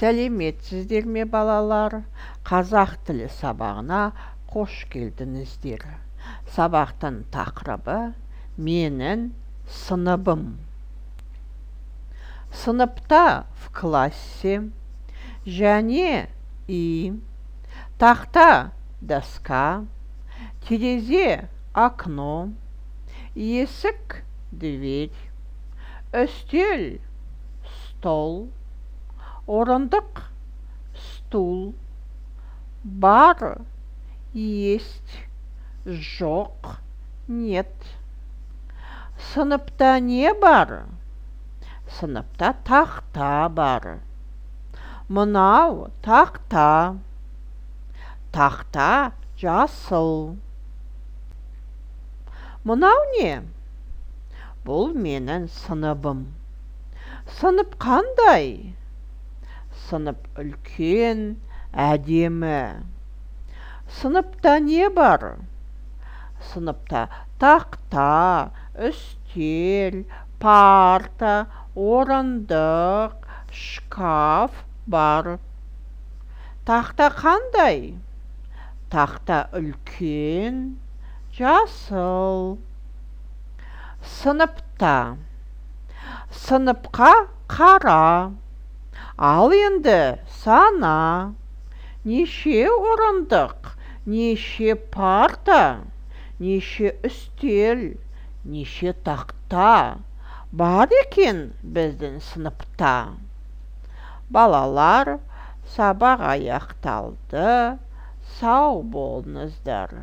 Сәлеметсіздер ме балалар? Қазақ тілі сабағына қош келдіңіздер. Сабақтың тақырыбы менің сыныбым. Сыныпта в классе және тақта доска, терезе окно, есік дверь, үстел стол, орындық стул, бар есть, жоқ нет. Сыныпта не бар? Сыныпта тақта бар. Мынау тақта. Тақта жасыл. Мынау не? Бұл менің сыныбым. Сынып қандай? Сынып үлкен, әдемі. Сыныпта не бар? Сыныпта тақта, үстел, парта, орындық, шкаф бар. Тақта қандай? Тақта үлкен, жасыл. Сыныпта. Сыныпқа қара. Ал енді сана. Неше орындық, неше парта, неше үстел, неше тақта бар екен біздің сыныпта. Балалар, сабақ аяқталды. Сау болыңыздар.